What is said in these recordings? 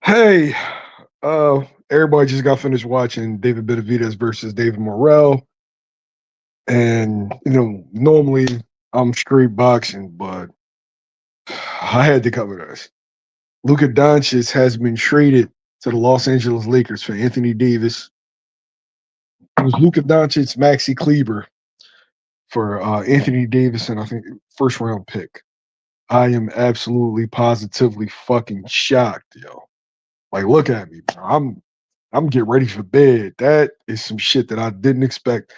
Hey, everybody just got finished watching David Benavidez versus David Morrell, and normally I'm straight boxing, but I had to cover this. Luka Doncic has been traded to the Los Angeles Lakers for Anthony Davis. It was Luka Doncic, Maxi Kleber for Anthony Davis, and I think first round pick. I am absolutely positively fucking shocked, yo. Like, look at me, bro. I'm getting ready for bed. That is some shit that I didn't expect.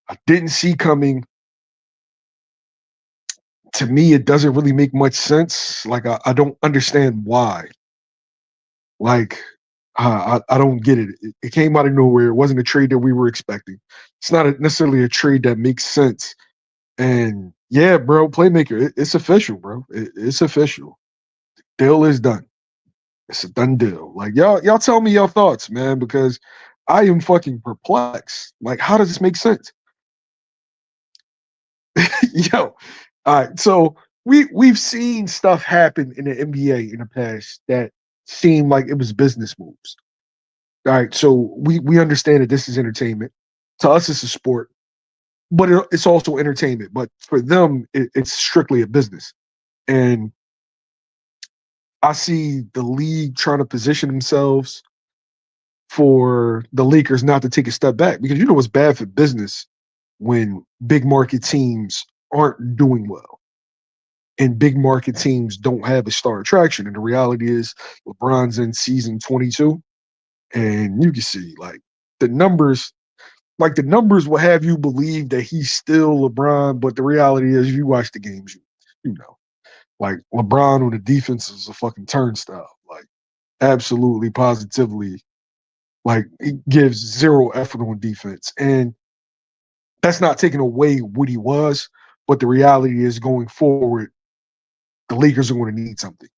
I didn't see coming. To me, it doesn't really make much sense. Like, I don't understand why. Like, I don't get it. It came out of nowhere. It wasn't a trade that we were expecting. It's not necessarily a trade that makes sense. And yeah, bro, playmaker, it's official, bro. It's official. Deal is done. It's a done deal. Like y'all tell me your thoughts, man, because I am fucking perplexed. Like, how does this make sense? Yo, all right. So we've seen stuff happen in the NBA in the past that seemed like it was business moves. All right. So we understand that this is entertainment. To us, it's a sport, but it's also entertainment. But for them, it's strictly a business. And I see the league trying to position themselves for the Lakers not to take a step back because it's bad for business when big market teams aren't doing well and big market teams don't have a star attraction. And the reality is LeBron's in season 22 and you can see the numbers, the numbers will have you believe that he's still LeBron, but the reality is you watch the games, you know, like LeBron on the defense is a fucking turnstile, like absolutely positively, like he gives zero effort on defense. And that's not taking away what he was, but the reality is going forward, the Lakers are going to need something.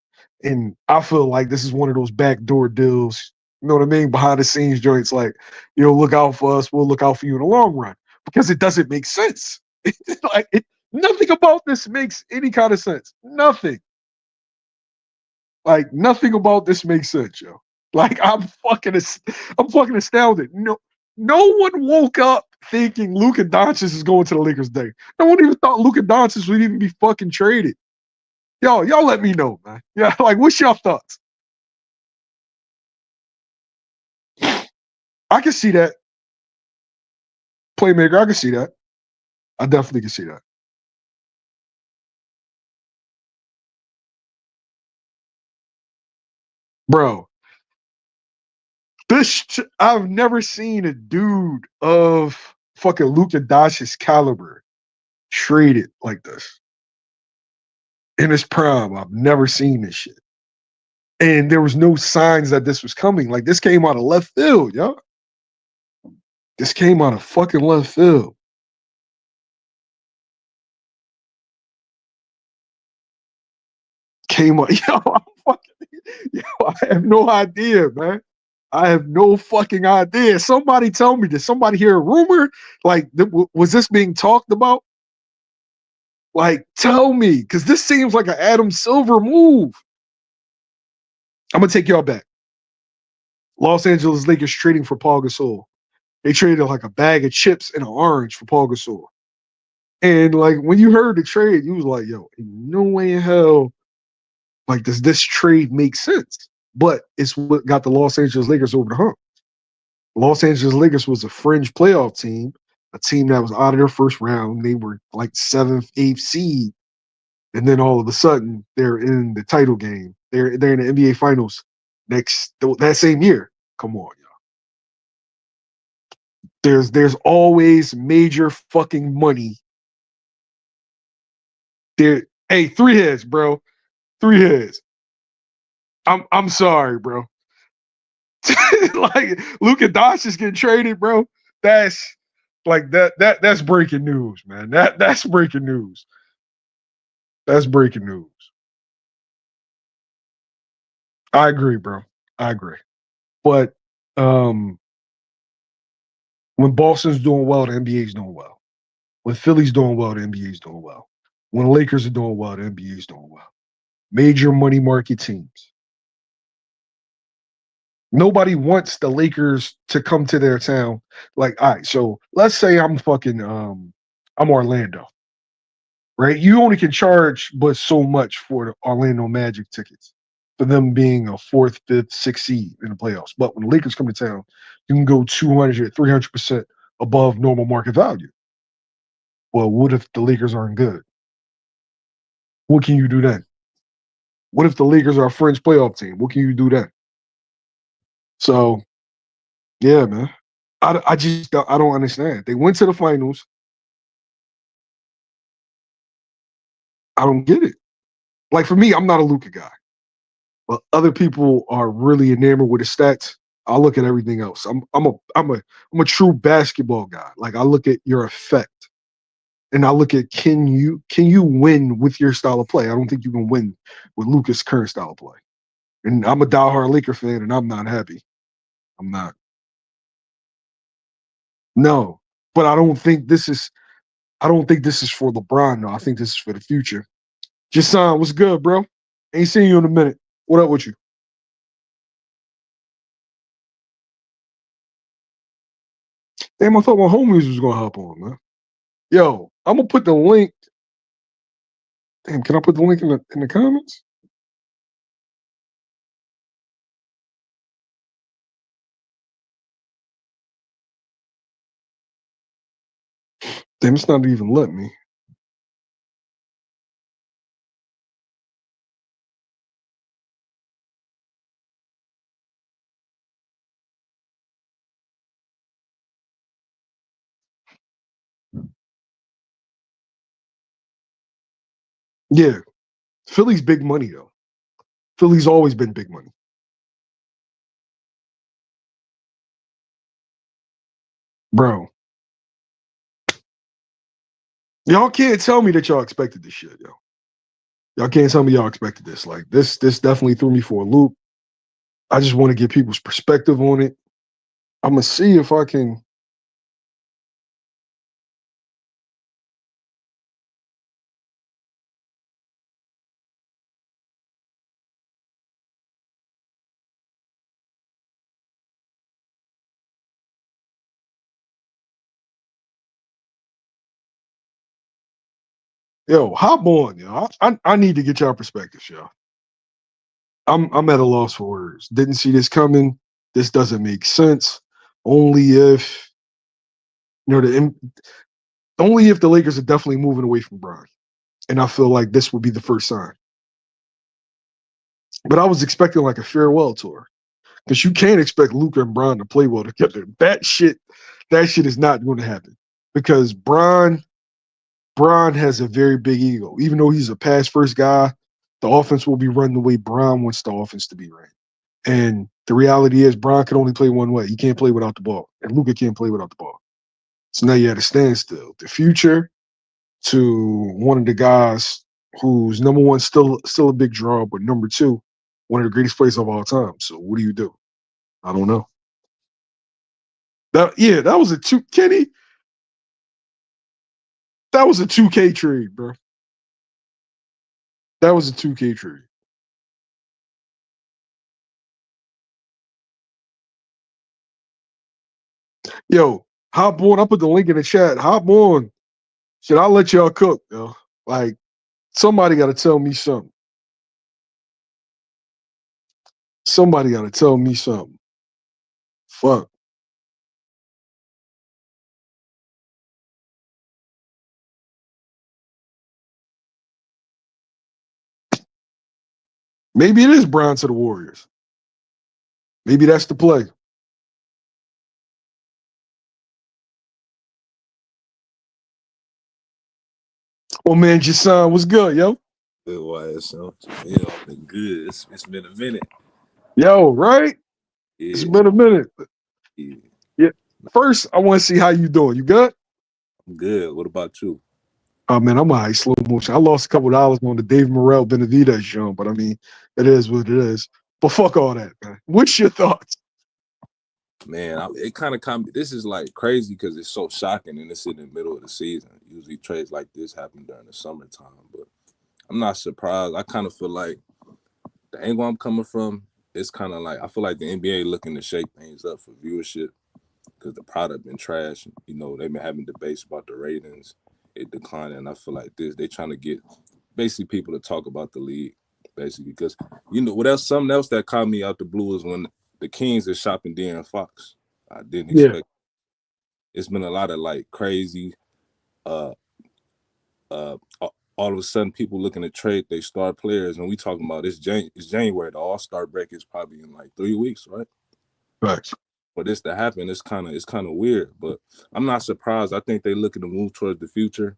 And I feel like this is one of those backdoor deals, you know what I mean? Behind the scenes joints, like, look out for us, we'll look out for you in the long run. Because it doesn't make sense. Nothing about this makes any kind of sense. Nothing. Like nothing about this makes sense, yo. Like I'm fucking astounded. No one woke up thinking Luka Doncic is going to the Lakers day. No one even thought Luka Doncic would even be fucking traded. Y'all let me know, man. Yeah, like what's your thoughts? I can see that. Playmaker, I can see that. I definitely can see that. Bro, I've never seen a dude of fucking Luka Doncic's caliber traded like this. In his prime, I've never seen this shit. And there was no signs that this was coming. Like this came out of left field, yo. This came out of fucking left field. Came out, yo, I have no idea, man. I have no fucking idea. Somebody tell me, did somebody hear a rumor? Like, was this being talked about? Like, tell me, because this seems like an Adam Silver move. I'm gonna take y'all back. Los Angeles Lakers trading for Paul Gasol. They traded like a bag of chips and an orange for Paul Gasol. And like when you heard the trade, you was like, yo, no way in hell, like, does this trade make sense? But it's what got the Los Angeles Lakers over the hump. Los Angeles Lakers was a fringe playoff team, a team that was out of their first round. They were like seventh, eighth seed. And then all of a sudden they're in the title game. They're in the NBA finals that same year. Come on, y'all. There's always major fucking money. There, hey, three heads, bro. Three heads. I'm sorry, bro. Like Luka Doncic getting traded, bro. That's that's breaking news, man. That's breaking news. That's breaking news. I agree, bro. I agree. But um when Boston's doing well, the NBA's doing well. When Philly's doing well, the NBA's doing well. When Lakers are doing well, the NBA's doing well. Major money market teams. Nobody wants the Lakers to come to their town. Like, all right, so let's say I'm fucking I'm Orlando, right? You only can charge but so much for the Orlando Magic tickets for them being a fourth, fifth, sixth seed in the playoffs. But when the Lakers come to town, you can go 200, 300% above normal market value. Well, what if the Lakers aren't good? What can you do then? What if the Lakers are a fringe playoff team? What can you do then? So, yeah, man. I just I don't understand. They went to the finals. I don't get it. Like for me, I'm not a Luka guy, but other people are really enamored with the stats. I look at everything else. I'm a true basketball guy. Like I look at your effect, and I look at can you win with your style of play? I don't think you can win with Luka's current style of play. And I'm a diehard Laker fan, and I'm not happy. I'm not. No, but I don't think this is. I don't think this is for LeBron. No, I think this is for the future. Jason, what's good, bro? Ain't seen you in a minute. What up with you? Damn, I thought my homies was gonna hop on, man. Yo, I'm gonna put the link. Damn, can I put the link in the comments? Damn, it's not even letting me. Yeah, Philly's big money though. Philly's always been big money, bro. Y'all can't tell me that y'all expected this shit, yo. Y'all can't tell me y'all expected this. Like this definitely threw me for a loop. I just want to get people's perspective on it. I'm gonna see if I can. Yo, hop on, yo. I need to get y'all perspectives, yo. I'm at a loss for words. Didn't see this coming. This doesn't make sense. Only if you know only if the Lakers are definitely moving away from Bron. And I feel like this would be the first sign. But I was expecting like a farewell tour. Because you can't expect Luka and Bron to play well together. That shit is not going to happen. Because Bron has a very big ego. Even though he's a pass first guy, the offense will be run the way Bron wants the offense to be ran. And the reality is, Bron can only play one way. He can't play without the ball, and Luka can't play without the ball. So now you at a standstill. The future to one of the guys who's number one, still a big draw, but number two, one of the greatest players of all time. So what do you do? I don't know. That was a two Kenny. That was a 2K trade, bro. That was a 2K trade. Yo, hop on. I put the link in the chat. Hop on. Should I let y'all cook, yo? Like somebody got to tell me something. Somebody got to tell me something. Fuck. Maybe it is Brown to the Warriors. Maybe that's the play. Oh man, Jason, what's good, yo? Good why so been good. It's been a minute. Yo, right? It's Yeah, been a minute. yeah. Yeah. First, I want to see how you doing. You good? I'm good. What about you? Oh man, I'm all right, slow motion. I lost a couple of dollars on the Dave Morrell Benavidez show, but I mean, it is what it is. But fuck all that, man. What's your thoughts? Man, it kind of this is like crazy because it's so shocking and it's in the middle of the season. Usually trades like this happen during the summertime, but I'm not surprised. I kind of feel like the angle I'm coming from, it's kind of like I feel like the NBA looking to shake things up for viewership because the product been trash. You know, they've been having debates about the ratings, it declining. And I feel like they trying to get basically people to talk about the league, basically because you know what else? Something else that caught me out the blue is when the Kings are shopping De'Aaron Fox. I didn't Yeah. expect. It's been a lot of like crazy. Uh, all of a sudden, people looking to trade they star players, and we talking about it's January. The All-Star break is probably in like 3 weeks, right? Right. For this to happen, it's kind of weird, but I'm not surprised. I think they looking to move towards the future,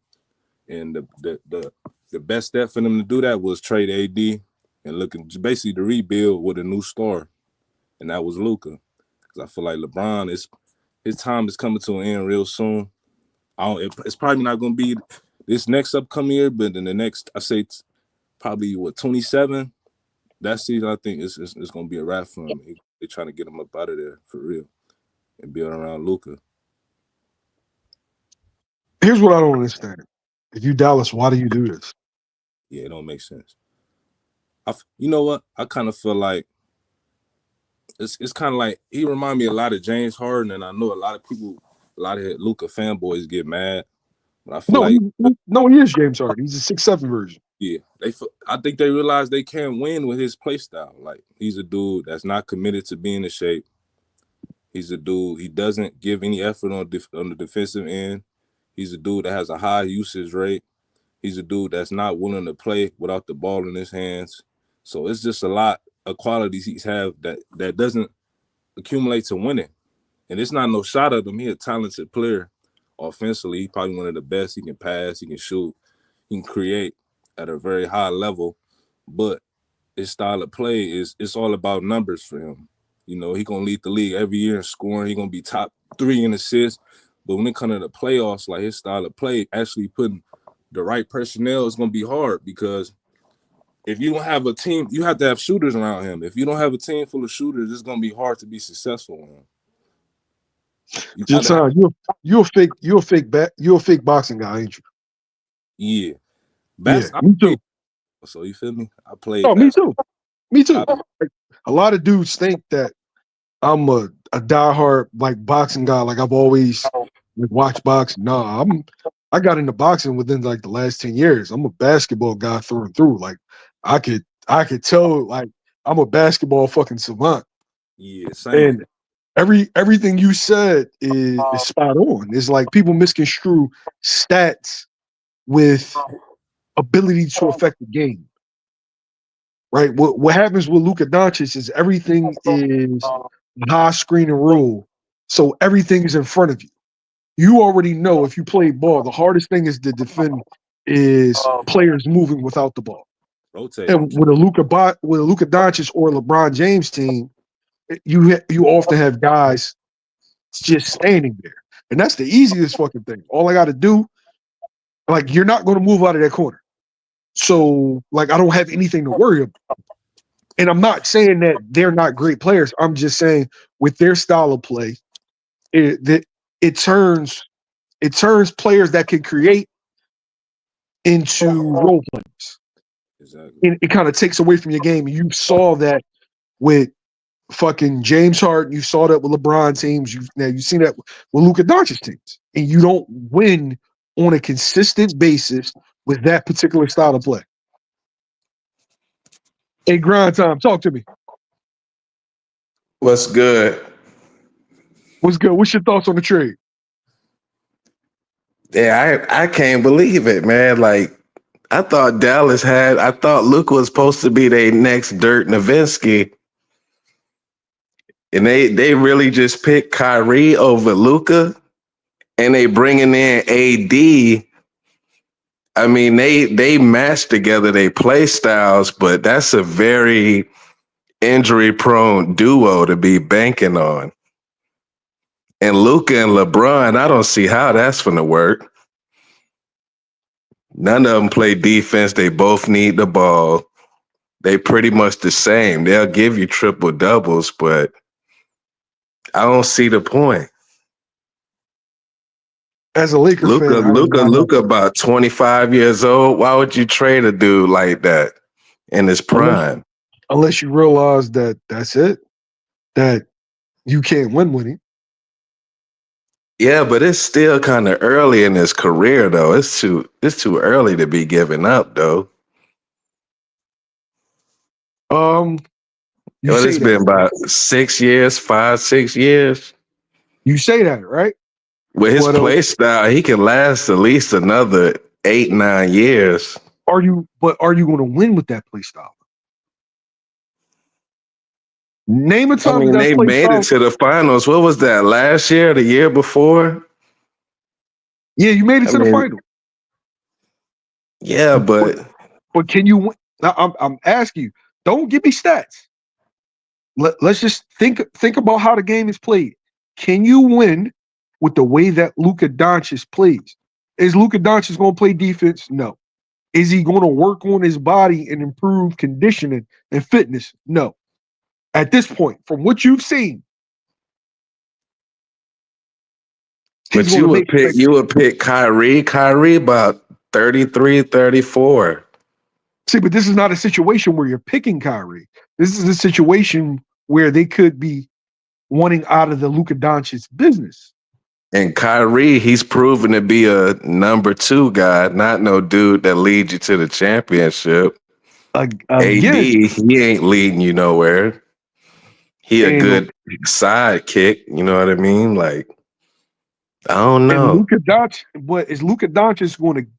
and the best step for them to do that was trade AD and looking basically to rebuild with a new star, and that was Luka. Because I feel like LeBron his time is coming to an end real soon. It's probably not going to be this next upcoming year, but in the next, I say probably 27. That season, I think it's going to be a wrap for him. They're trying to get him up out of there for real and build around Luka. Here's what I don't understand. If you Dallas, why do you do this? Yeah, it don't make sense. You know what? I kind of feel like it's kind of like he remind me a lot of James Harden, and I know a lot of people, a lot of Luka fanboys get mad, but I feel like He is James Harden. He's a 6'7" version. yeah, I think they realize they can't win with his play style. Like he's a dude that's not committed to being in shape. He's a dude. He doesn't give any effort on the defensive end. He's a dude that has a high usage rate. He's a dude that's not willing to play without the ball in his hands. So it's just a lot of qualities he's have that doesn't accumulate to winning. And it's not no shot at him. He's a talented player. Offensively, he's probably one of the best. He can pass. He can shoot. He can create at a very high level. But his style of play it's all about numbers for him. You know, he's going to lead the league every year in scoring. He's going to be top 3 in assists. But when it comes to the playoffs, like his style of play, actually putting the right personnel is going to be hard because if you don't have a team, you have to have shooters around him. If you don't have a team full of shooters, it's going to be hard to be successful with him. Just you're a fake boxing guy, ain't you? Yeah. Yeah, me too. So you feel me? I played. Oh, me too. Me too. Like, a lot of dudes think that I'm a diehard like boxing guy. Like I've always watched boxing. Nah, I got into boxing within like the last 10 years. I'm a basketball guy through and through. Like I could tell like I'm a basketball fucking savant. Yeah, same. And everything you said is spot on. It's like people misconstrue stats with ability to affect the game. Right? What happens with Luka Doncic is everything is high screen and rule. So everything is in front of you. You already know if you play ball, the hardest thing is to defend is players moving without the ball. Rotate. And with a Luka Doncic or LeBron James team, you often have guys just standing there. And that's the easiest fucking thing. All I got to do, like, you're not going to move out of that corner. So, like, I don't have anything to worry about. And I'm not saying that they're not great players. I'm just saying with their style of play, it turns players that can create into role players. Exactly. And it kind of takes away from your game. You saw that with fucking James Harden. You saw that with LeBron teams. You've seen that with Luka Doncic teams. And you don't win on a consistent basis with that particular style of play. Hey, Grind Time, talk to me. What's good? What's good? What's your thoughts on the trade? Yeah, I can't believe it, man. Like, I thought Luka was supposed to be their next Dirk Nowitzki. And they really just picked Kyrie over Luka, and they bringing in AD. I mean, they match together their play styles, but that's a very injury-prone duo to be banking on. And Luka and LeBron, I don't see how that's going to work. None of them play defense. They both need the ball. They pretty much the same. They'll give you triple doubles, but I don't see the point. As a Lakers fan, Luka about 25 years old. Why would you trade a dude like that in his prime? unless you realize that that's it, that you can't win with him. Yeah, but it's still kind of early in his career, though. It's too early to be giving up, though. You Well, say it's that, been right? about 6 years, 5, 6 years. You say that, right? With his But play style, he can last at least another 8, 9 years. are you going to win with that play style? Name a I time that mean, that's they play made it style. to the finals. What was that, last year, the year before? Yeah, you made it I to the mean, final. yeah, But but but can you win? Now, I'm asking you. Don't give me stats. Let's just think about how the game is played. Can you win with the way that Luka Doncic plays? Is Luka Doncic going to play defense? No. Is he going to work on his body and improve conditioning and fitness? No. At this point, from what you've seen, he's but going you to would make the pick next. you would pick Kyrie about 33, 34. See, but this is not a situation where you're picking Kyrie. This is a situation where they could be wanting out of the Luka Doncic business. And Kyrie, he's proven to be a number 2 guy, not no dude that leads you to the championship. Again, AD, he ain't leading you nowhere. He a and good sidekick, you know what I mean? Like, I don't and know. Luka Doncic, but is Luka Doncic going to?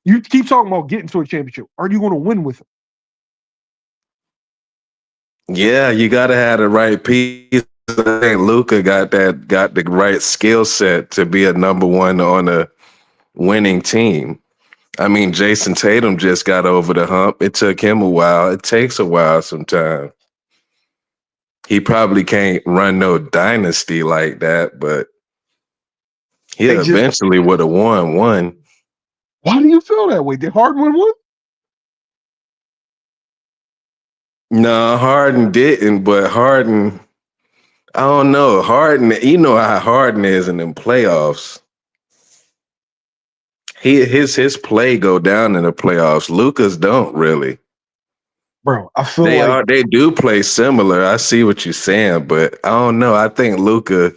You keep talking about getting to a championship. Are you going to win with him? Yeah, you gotta have the right piece. I think Luka got the right skill set to be a number 1 on a winning team. I mean, Jason Tatum just got over the hump. It took him a while. It takes a while sometimes. He probably can't run no dynasty like that, but he They just. eventually would have won one. Why do you feel that way? Did Harden win one? No, Harden didn't, but Harden, I don't know. Harden, you know how Harden is in them playoffs. His play go down in the playoffs. Luka's don't really. Bro, I feel like They do play similar. I see what you're saying, but I don't know. I think Luka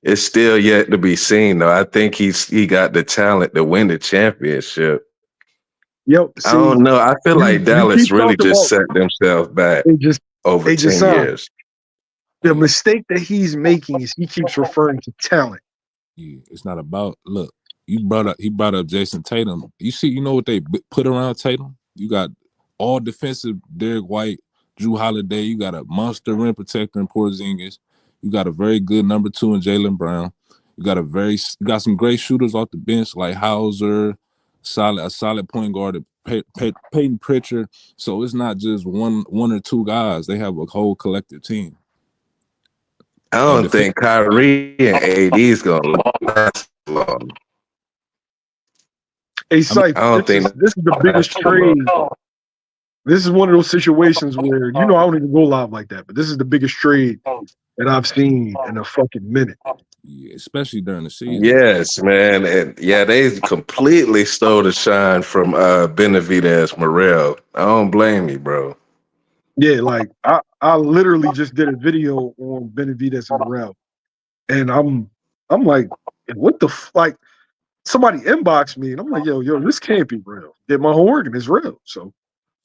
is still yet to be seen though. I think he got the talent to win the championship. yo, I see, don't know. I feel like you Dallas keep really talking just about set thmselves back they just over they just 10 signed. years. The mistake that he's making is he keeps referring to talent. Yeah, it's not about look. He brought up Jason Tatum. You know what they put around Tatum? You got all defensive Derek White, Drew Holiday. You got a monster rim protector in Porzingis. You got a very good number 2 in Jaylen Brown. You got some great shooters off the bench like Hauser, a solid point guard, Peyton Pritchard. So it's not just one or two guys. They have a whole collective team. I And don't think Kyrie and AD is gonna last long. Hey, Syph, I don't think this is the biggest that's long. trade. This is one of those situations where I don't even go live like that, but this is the biggest trade that I've seen in a fucking minute. yeah, especially during the season. Yes, man. And yeah, they completely stole the shine from Benavidez Morel. I don't blame you, bro. Yeah, like I literally just did a video on Benavidez and Morel, and I'm like, what the like? Somebody inboxed me, and I'm like, yo, this can't be real. Did my homework, and it's real. So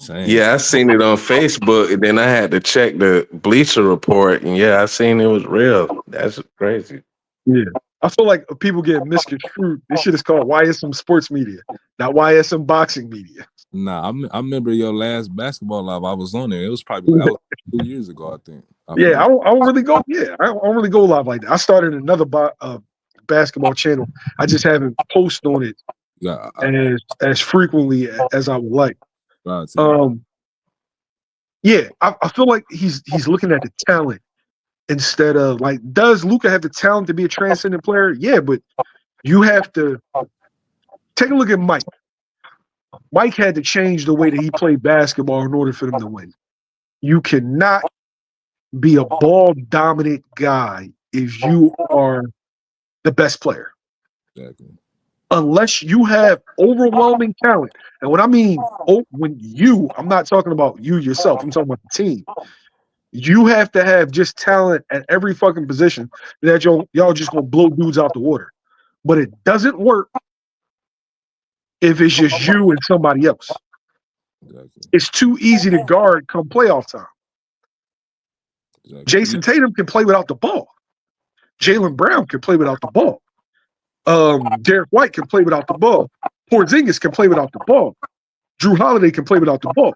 Same. Yeah, I seen it on Facebook, and then I had to check the Bleacher Report, and yeah, I seen it was real. That's crazy. yeah, I feel like people get misconstrued. This shit is called YSM Sports Media, not YSM Boxing Media. Nah, I remember your last basketball live. I was on there. It was probably that was 2 years ago, I think. Yeah, I don't really go. Yeah, I don't really go live like that. I started another basketball channel. I just haven't posted on it Yeah, as frequently as I would like. proud to you. Yeah, I feel like he's looking at the talent instead of like, does Luka have the talent to be a transcendent player? Yeah, but you have to take a look at Mike. Mike had to change the way that he played basketball in order for them to win. You cannot be a ball dominant guy if you are the best player. Exactly. unless you have overwhelming talent. And what I mean, I'm not talking about you yourself. I'm talking about the team. You have to have just talent at every fucking position that y'all just gonna blow dudes out the water. But it doesn't work if it's just you and somebody else. Exactly. It's too easy to guard come playoff time. Exactly. Jason Tatum can play without the ball. Jaylen Brown can play without the ball. Derek White can play without the ball. Porzingis can play without the ball. Drew Holiday can play without the ball.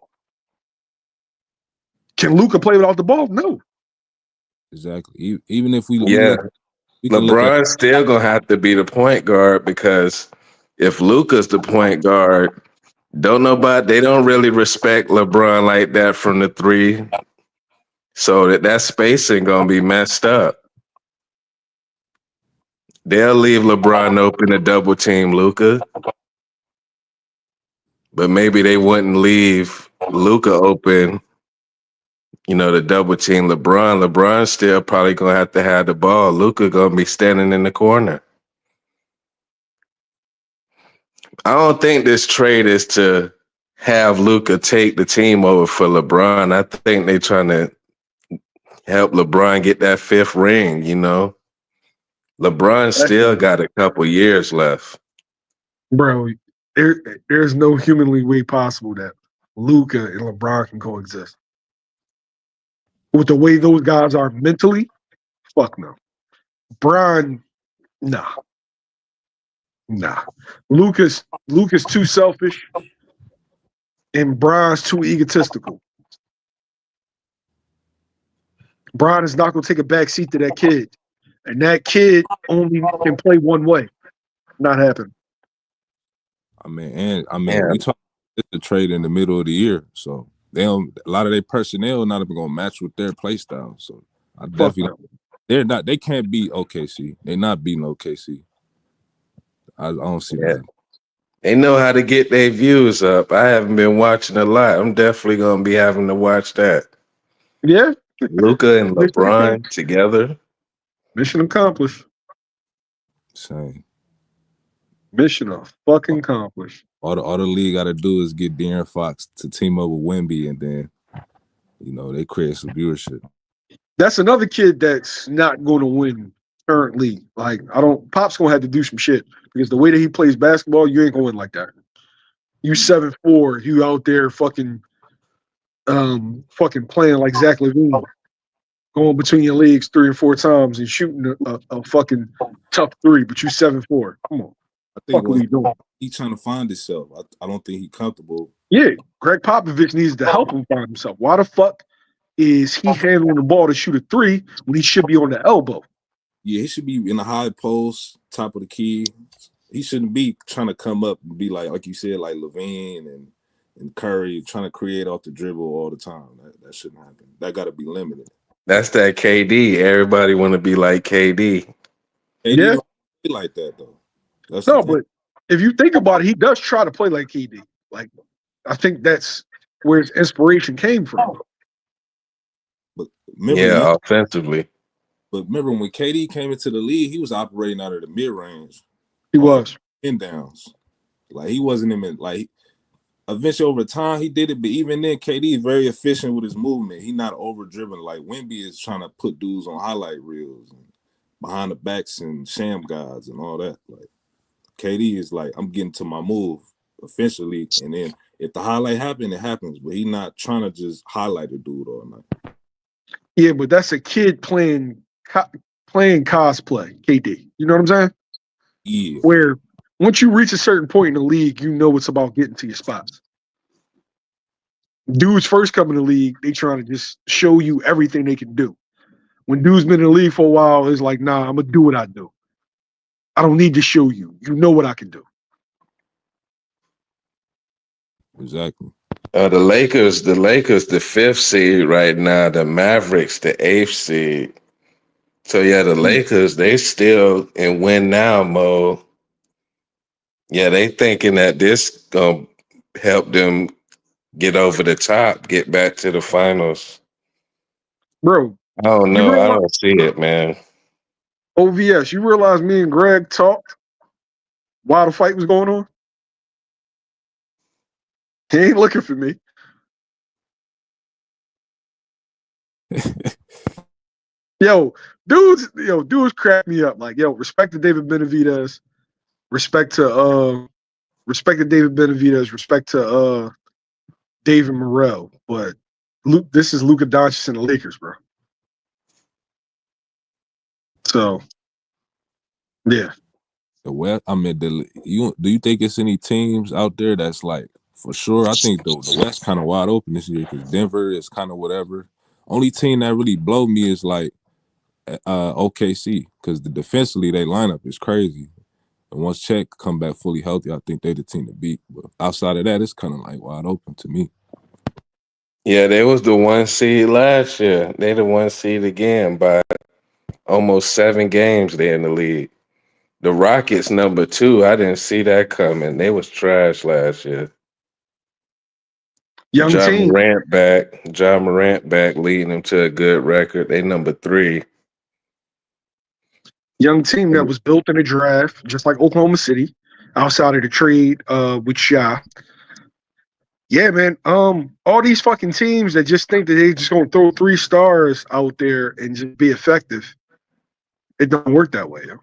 Can Luka play without the ball? No. Exactly. Even if we Yeah, can look at LeBron's still gonna have to be the point guard because if Luka's the point guard, they don't really respect LeBron like that from the three. So that spacing gonna be messed up. They'll leave LeBron open to double team Luka, but maybe they wouldn't leave Luka open, to double team LeBron. LeBron's still probably gonna have to have the ball. Luka gonna be standing in the corner. I don't think this trade is to have Luka take the team over for LeBron. I think they're trying to help LeBron get that fifth ring, LeBron still got a couple years left. Bro, there's no humanly way possible that Luka and LeBron can coexist. With the way those guys are mentally, fuck no. Brian, nah. Luka's too selfish, and Brian's too egotistical. Brian is not gonna take a back seat to that kid. And that kid only can play one way. Not happen. we talk the trade in the middle of the year, so a lot of their personnel not even gonna match with their play style. So I definitely they can't beat OKC. They're not beating OKC. I don't see that. They know how to get their views up. I haven't been watching a lot. I'm definitely gonna be having to watch that. Yeah. Luka and LeBron together. Mission accomplished. Same. Mission fucking accomplished. All the league got to do is get De'Aaron Fox to team up with Wemby, and then they create some viewership. That's another kid that's not going to win currently. Like Pop's gonna have to do some shit because the way that he plays basketball, you ain't gonna win like that. You 7'4", you out there fucking playing like Zach LaVine, going between your legs 3 or 4 times and shooting a fucking tough three, but you 7'4". Come on. I think what he's trying to find himself. I don't think he's comfortable. Yeah, Greg Popovich needs to help him find himself. Why the fuck is he handling the ball to shoot a three when he should be on the elbow? Yeah, he should be in the high post, top of the key. He shouldn't be trying to come up and be like you said, like LaVine and Curry, trying to create off the dribble all the time. That shouldn't happen. That got to be limited. That's that KD. Everybody want to be like KD. KD don't be like that though. But if you think about it, he does try to play like KD. Like, I think that's where his inspiration came from. But offensively. But remember when KD came into the league, he was operating out of the mid range. He was in downs. Like he wasn't even like. Eventually, over time, he did it, but even then, KD is very efficient with his movement. He's not over driven like Wemby is trying to put dudes on highlight reels and behind the backs and sham guards and all that. Like KD is like, I'm getting to my move officially, and then if the highlight happens, it happens. But he's not trying to just highlight a dude all night. Yeah, but that's a kid playing cosplay, KD. You know what I'm saying? Yeah. Where once you reach a certain point in the league, you know it's about getting to your spots. Dudes first come in the league, they trying to just show you everything they can do. When dudes been in the league for a while, it's like, nah, I'm gonna do what I do. I don't need to show you. You know what I can do. Exactly. The Lakers, the 5th seed right now. The Mavericks, the 8th seed. So yeah, the Lakers, they still in win now mode. Yeah, they thinking that this gonna help them get over the top, get back to the finals. Bro, I don't know. I don't see it, man. OVS, you realize me and Greg talked while the fight was going on? He ain't looking for me. Dudes crack me up. Like, respect to David Benavidez, respect to David Benavidez, respect to David Morrell. But this is Luka Doncic and the Lakers, bro. So, yeah. The West, I mean, do you think it's any teams out there that's like for sure? I think the West kind of wide open this year because Denver is kind of whatever. Only team that really blow me is like OKC because the defensively they lineup is crazy. And once Chet come back fully healthy, I think they the team to beat. But outside of that, it's kind of like wide open to me. Yeah, they was the 1 seed last year. They the 1 seed again by almost 7 games they in the league. The Rockets number 2, I didn't see that coming. They was trash last year. Young team. John Morant back leading them to a good record. They number 3. Young team that was built in a draft, just like Oklahoma City, outside of the trade with Sha. Yeah, man. All these fucking teams that just think that they just gonna throw 3 stars out there and just be effective. It don't work that way, yo.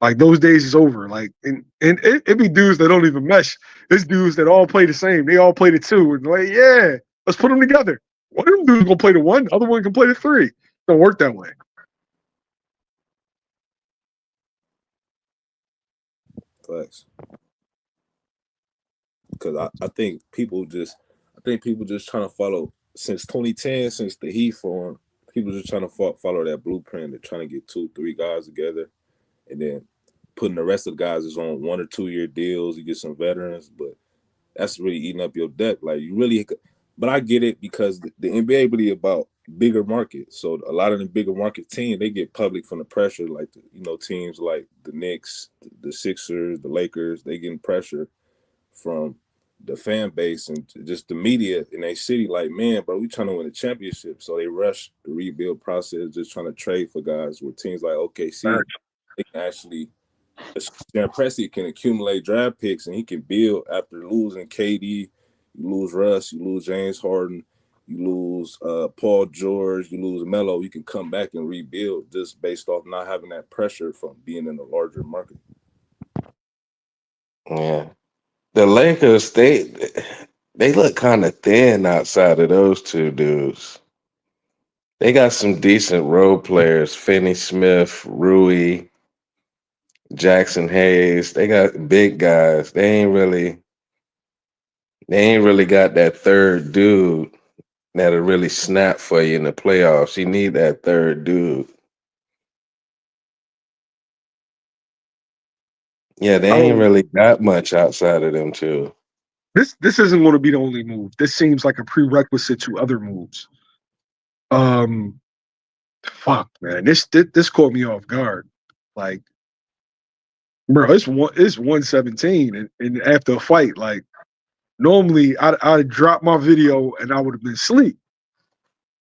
Like those days is over. Like, and it be dudes that don't even mesh. It's dudes that all play the same. They all play the 2, and like, yeah, let's put them together. One of them dudes gonna play the 1, the other one can play the 3. It don't work that way. Facts. Because I think people just trying to follow since 2010, since the Heat formed. People just trying to follow that blueprint. They're trying to get 2-3 guys together, and then putting the rest of the guys is on 1 or 2 year deals. You get some veterans, but that's really eating up your depth. Like you really, but I get it because the NBA really about bigger markets. So a lot of the bigger market teams, they get public from the pressure. Like teams like the Knicks, the Sixers, the Lakers, they getting pressure from the fan base and just the media in a city. Like, man, bro, we trying to win a championship. So they rush the rebuild process, just trying to trade for guys with teams like OKC. They can actually, Jan Presti can accumulate draft picks and he can build after losing KD. You lose Russ, you lose James Harden, you lose Paul George, you lose Melo. You can come back and rebuild just based off not having that pressure from being in a larger market. Yeah. The Lakers, they look kind of thin outside of those 2 dudes. They got some decent role players, Finney Smith, Rui, Jackson Hayes. They got big guys. They ain't really got that third dude that'll really snap for you in the playoffs. You need that third dude. Yeah, they ain't really got much outside of them 2. This isn't going to be the only move. This seems like a prerequisite to other moves. Fuck, man. This caught me off guard. Like, bro, it's 117, and after a fight, like, normally I'd drop my video and I would have been asleep.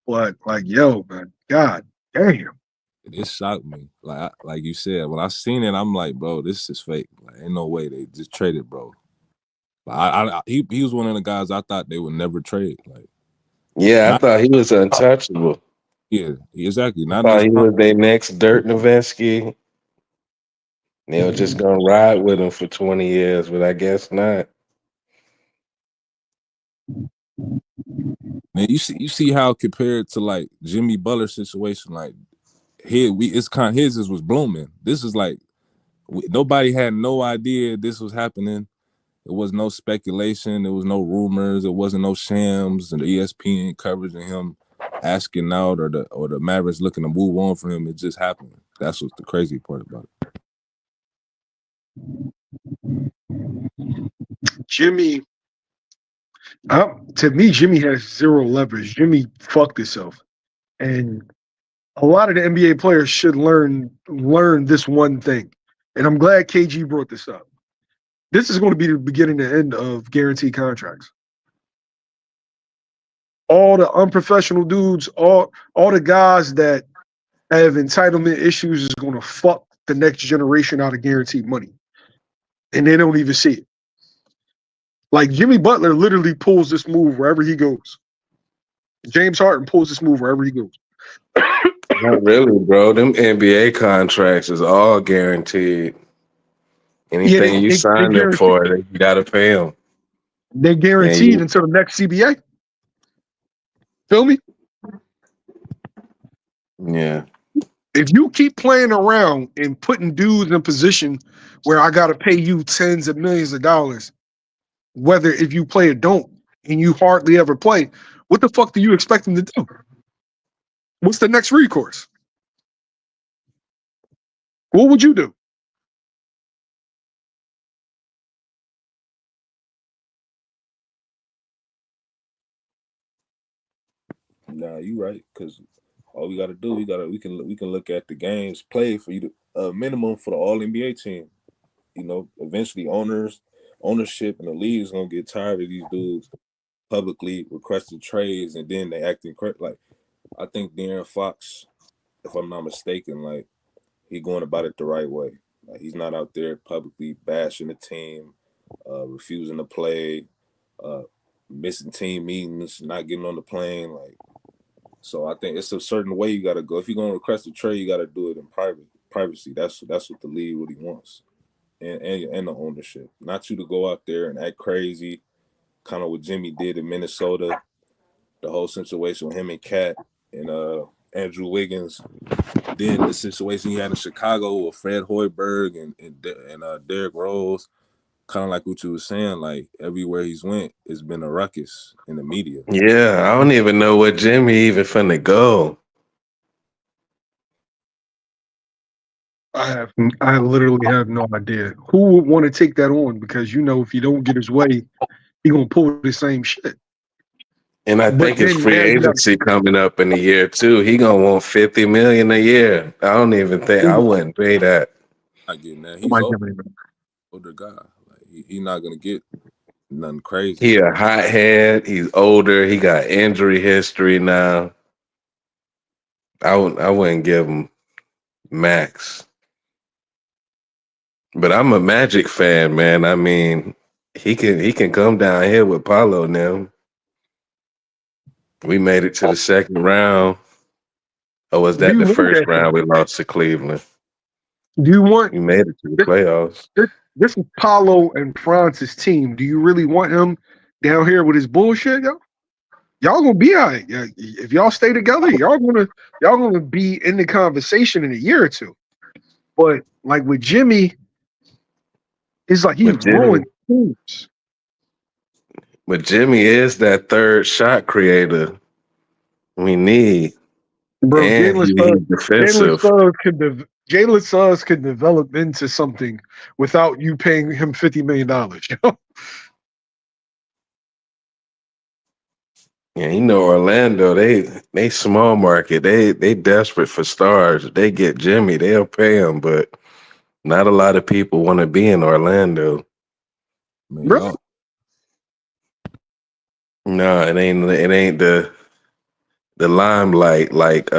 But like, yo, man, god damn. It shocked me. Like you said, when I seen it, I'm like, bro, this is fake. Like, ain't no way they just traded, bro. Like, he was one of the guys I thought they would never trade. Like, yeah, I thought he was untouchable. Yeah, exactly. I thought he was their next Dirk Nowitzki. They were just gonna ride with him for 20 years, but I guess not. Man, you see how compared to like Jimmy Butler's situation, like his was blooming. This is like nobody had no idea this was happening. There was no speculation. There was no rumors. There wasn't no shams and the ESPN coverage of him asking out or the Mavericks looking to move on from him. It just happened. That's what's the crazy part about it. Jimmy, to me, Jimmy has zero leverage. Jimmy fucked himself, and a lot of the NBA players should learn this one thing. And I'm glad KG brought this up. This is going to be the beginning and end of guaranteed contracts. All the unprofessional dudes, all the guys that have entitlement issues is going to fuck the next generation out of guaranteed money. and they don't even see it. Like Jimmy Butler literally pulls this move wherever he goes. James Harden pulls this move wherever he goes. Not really, bro. Them NBA contracts is all guaranteed. Yeah, Anything you sign them for, you gotta pay them. they're guaranteed until the next CBA. Feel me? Yeah. If you keep playing around and putting dudes in a position where I gotta pay you tens of millions of dollars, whether if you play or don't, and you hardly ever play, what the fuck do you expect them to do? What's the next recourse? What would you do? Nah, you right. Because all we gotta do, we can look at the games played for you to minimum for the All NBA team. You know, eventually ownership and the league is gonna get tired of these dudes publicly requesting trades, and then they acting like I think De'Aaron Fox, if I'm not mistaken, like he going about it the right way. Like he's not out there publicly bashing the team, refusing to play, uh, missing team meetings, not getting on the plane. Like, so I think it's a certain way you got to go. If you're gonna request a trade, you got to do it in privacy. That's what the league really wants, and the ownership. Not you to go out there and act crazy, kind of what Jimmy did in Minnesota. The whole situation with him and Cat and Andrew Wiggins. Then the situation he had in Chicago with Fred Hoiberg and Derrick Rose, kind of like what you were saying, like everywhere he's went, it's been a ruckus in the media. Yeah, I don't even know where Jimmy even finna go. I literally have no idea. Who would want to take that on? Because if you don't get his way, he gonna pull the same shit. And I But think his then free now you agency coming up in a year too. He gonna want $50 million a year. I don't even think I wouldn't pay that. Not getting that. He's older guy. Like he not gonna get nothing crazy. He a hothead. He's older. He got injury history now. I wouldn't give him max. But I'm a Magic fan, man. I mean, he can come down here with Paulo now. We made it to the second round. Or was do that you the want first that? round we lost to Cleveland? Do you want We made it to the playoffs. this is Paulo and France's team? Do you really want him down here with his bullshit, yo? Y'all gonna be all right. Yeah, if y'all stay together, y'all gonna be in the conversation in a year or two. But like with Jimmy, it's like he's But Jimmy, ruined teams. but Jimmy is that third shot creator we need. Bro, And he's defensive. Jalen Suggs can develop into something without you paying him $50 million. Yeah, Orlando, they small market. They desperate for stars. They get Jimmy, they'll pay him, but not a lot of people want to be in Orlando. Man, Bro, y'all No, it ain't the limelight like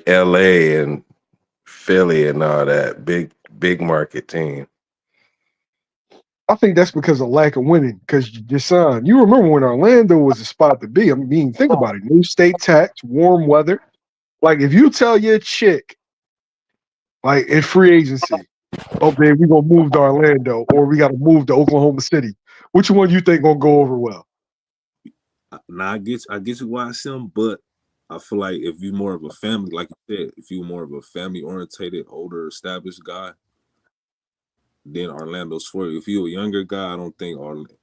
LA and Philly and all that big market team. I think that's because of lack of winning. Because Jason, you remember when Orlando was a spot to be? I mean, think about it: new state tax, warm weather. Like, if you tell your chick, like in free agency, "Oh, babe, we gonna move to Orlando, or we got to move to Oklahoma City," which one you think gonna go over well? now I get you why I see him, but I feel like if you're more of a family, like you said, if you're more of a family orientated, older, established guy, then Orlando's for you. If you're a younger guy, I don't think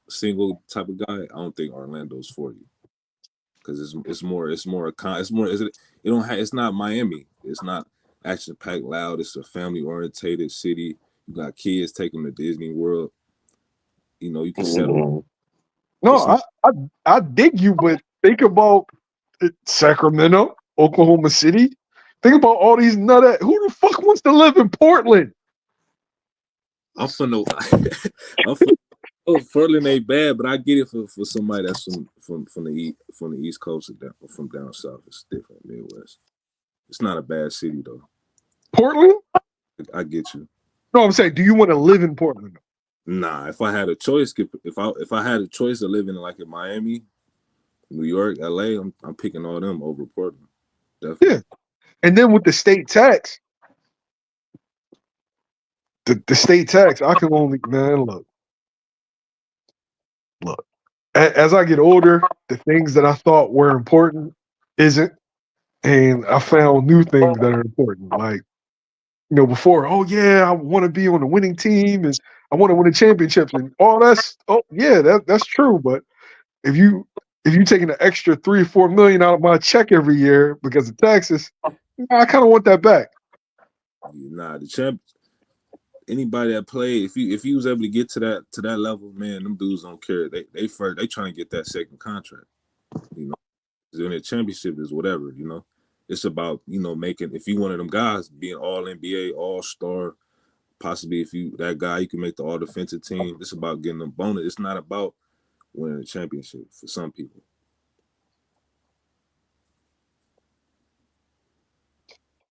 single type of guy, I don't think Orlando's for you. Because it's not Miami. It's not action packed loud. It's a family orientated city. You got kids, take them to Disney World. You can settle. Mhm. No, I dig you, but think about Sacramento, Oklahoma City. Think about all these nut. Who the fuck wants to live in Portland? I'm from the I'm from Portland ain't bad, but I get it for somebody that's from the East Coast or from down south. It's different, Midwest. It's not a bad city though. Portland? I get you. No, I'm saying, do you want to live in Portland? Nah, if I had a choice, if I had a choice of living like in Miami, New York, LA, I'm picking all them over Portland. Definitely. Yeah. And then with the state tax, the state tax, I can only, man, look. As I get older, the things that I thought were important isn't, and I found new things that are important. Like, before, oh yeah, I want to be on a winning team and I want to win the championships and all that's, oh yeah, that's true. But if you taking an extra 3 or 4 million out of my check every year because of taxes, I kind of want that back. Nah, the champ. Anybody that played, if you was able to get to that level, man, them dudes don't care. They trying to get that second contract. Doing a championship is whatever. It's about making. If you one of them guys being all NBA, all star, possibly if you that guy, you can make the all defensive team. It's about getting a bonus. It's not about winning a championship for some people.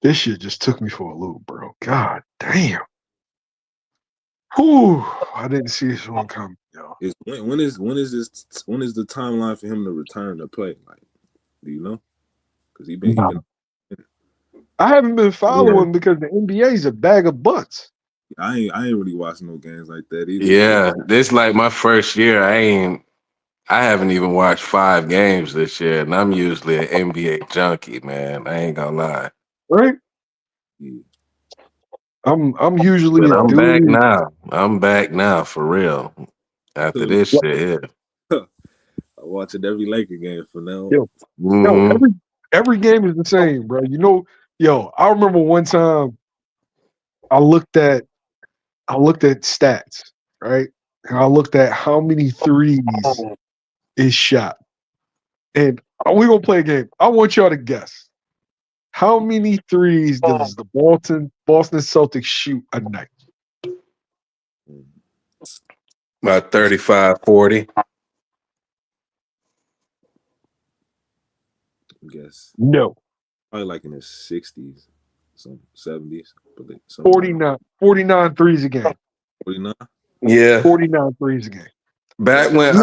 This shit just took me for a loop, bro. God damn. Whew, I didn't see this one coming, yo. When is the timeline for him to return to play? Like, do you know? Because he been I haven't been following because the NBA is a bag of butts. I ain't really watching no games like that either. Yeah, this like my first year. I haven't even watched 5 games this year, and I'm usually an NBA junkie, man. I ain't gonna lie. Right? Yeah. I'm usually But a I'm back dude. now. I'm back now for real. After this shit here. I'm watching every Laker game from now. Yo, every game is the same, bro. I remember one time I looked at stats, right? And I looked at how many threes is shot. And we're gonna play a game. I want y'all to guess. How many threes does the Boston Celtics shoot a night? About 35, 40. I guess. No. Probably like in the 60s, some 70s. But 49 threes a game. 49? Yeah. 49 threes a game. Back when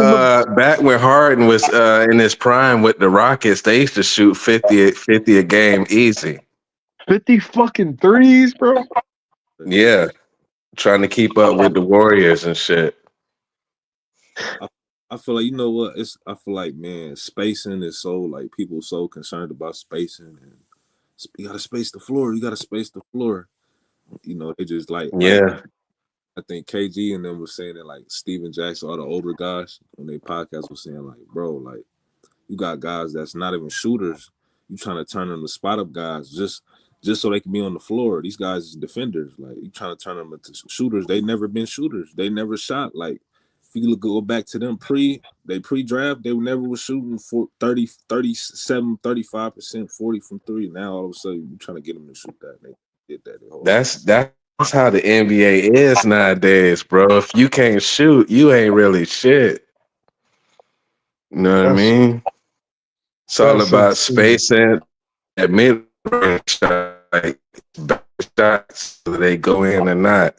Harden was in his prime with the Rockets, they used to shoot 50 a game easy. 50 fucking threes, bro. Yeah. Trying to keep up with the Warriors and shit. I feel like, you know what? I feel like, man, spacing is so, like, people are so concerned about spacing, and you gotta space the floor. They just like I think KG and them was saying that, like, Steven Jackson, all the older guys on their podcast was saying, like, bro, like, you got guys that's not even shooters. You trying to turn them to spot up guys just so they can be on the floor. These guys is defenders. Like, you trying to turn them into shooters. They never been shooters. They never shot. Like, if you go back to them pre-draft, they never was shooting for 30, 37, 35%, 40 from three. Now all of a sudden you trying to get them to shoot that. They did that. That's how the NBA is nowadays, bro. If you can't shoot, you ain't really shit. You know what I mean? It's all about spacing and mid-range shots, like shots, so they go in or not.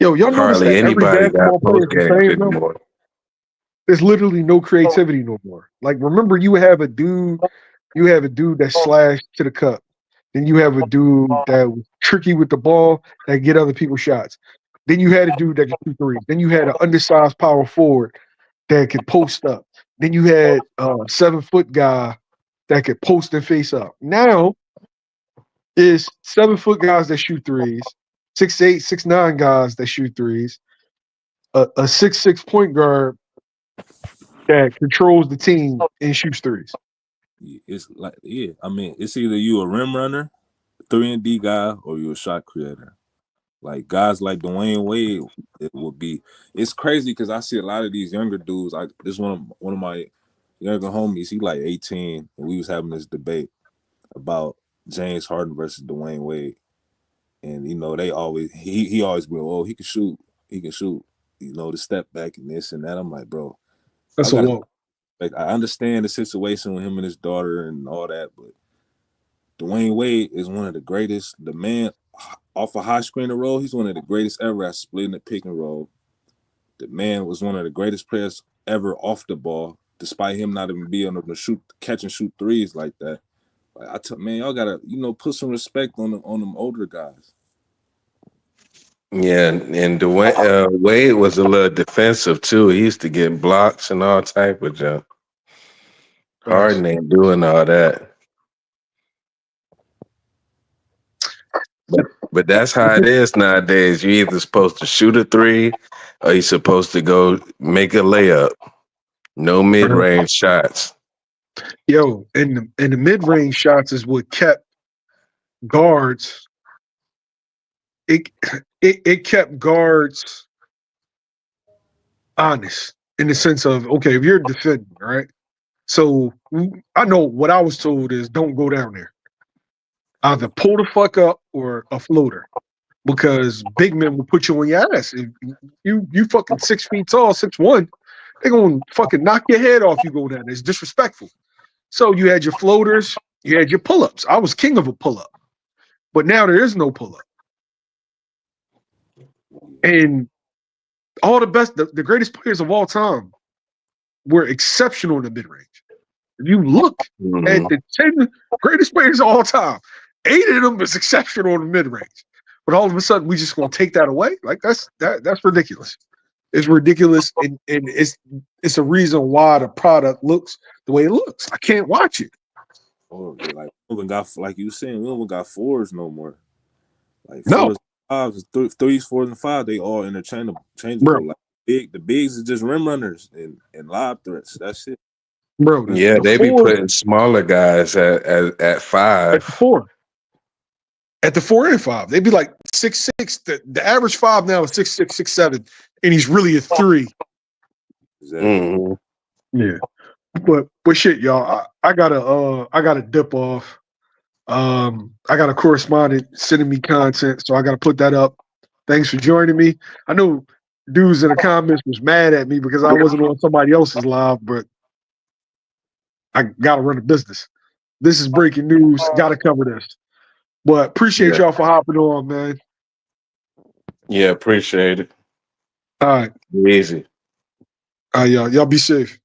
Yo, y'all notice that every basketball player is the same number? There's literally no creativity no more. Like, remember, you have a dude that slashed to the cup. Then you have a dude that was tricky with the ball that get other people's shots. Then you had a dude that could shoot threes. Then you had an undersized power forward that could post up. Then you had a 7-foot guy that could post and face up. Now it's 7-foot guys that shoot threes, 6'8", 6'9" guys that shoot threes, a 6'6" point guard that controls the team and shoots threes. It's like, I mean, it's either you a rim runner, 3-and-D guy, or you a shot creator. Like, guys like Dwayne Wade, it's crazy because I see a lot of these younger dudes. Like, this one of my younger homies, he like 18, and we was having this debate about James Harden versus Dwayne Wade. And they always he always been, oh, he can shoot, the step back and this and that. I'm like, bro, that's a walk. Like, I understand the situation with him and his daughter and all that, but Dwayne Wade is one of the greatest. The man, off a high screen and roll, he's one of the greatest ever at splitting the pick and roll. The man was one of the greatest players ever off the ball, despite him not even being able to catch and shoot threes like that. Like man, y'all gotta, put some respect on them older guys. Yeah, and Dwayne Wade was a little defensive too. He used to get blocks and all type of junk. Harden ain't doing all that. But that's how it is nowadays. You're either supposed to shoot a three or you're supposed to go make a layup. No mid-range shots. Yo, and the mid-range shots is what kept guards. It kept guards honest in the sense of, okay, if you're defending, right? So I know what I was told is don't go down there. Either pull the fuck up or a floater, because big men will put you on your ass. If you fucking 6 feet tall, 6'1", they're gonna fucking knock your head off. You go down. It's disrespectful. So you had your floaters, you had your pull-ups. I was king of a pull-up, but now there is no pull-up. And all the best, the greatest players of all time were exceptional in the mid-range. If you look at the 10 greatest players of all time, 8 of them is exceptional in the mid-range. But all of a sudden, we just gonna take that away? Like that's ridiculous. It's ridiculous, and it's a reason why the product looks the way it looks. I can't watch it. Oh, like we even got, like you saying, we don't got fours no more. Like No. fours, fives, threes, fours, and five, they all interchangeable. Like the bigs is just rim runners and lob threats. That's it. Bro, they be putting smaller guys at 5. At 4. At the 4 and 5. They'd be like 6'6". The average 5 now is 6'6", 6'7", and he's really a 3. Exactly. Yeah. But shit, y'all, I gotta dip off. I got a correspondent sending me content, so I gotta put that up. Thanks for joining me. I know dudes in the comments was mad at me because I wasn't on somebody else's live, but I gotta run a business. This is breaking news. Gotta cover this. But appreciate y'all for hopping on, man. Yeah, appreciate it. All right. Easy. All right, y'all be safe.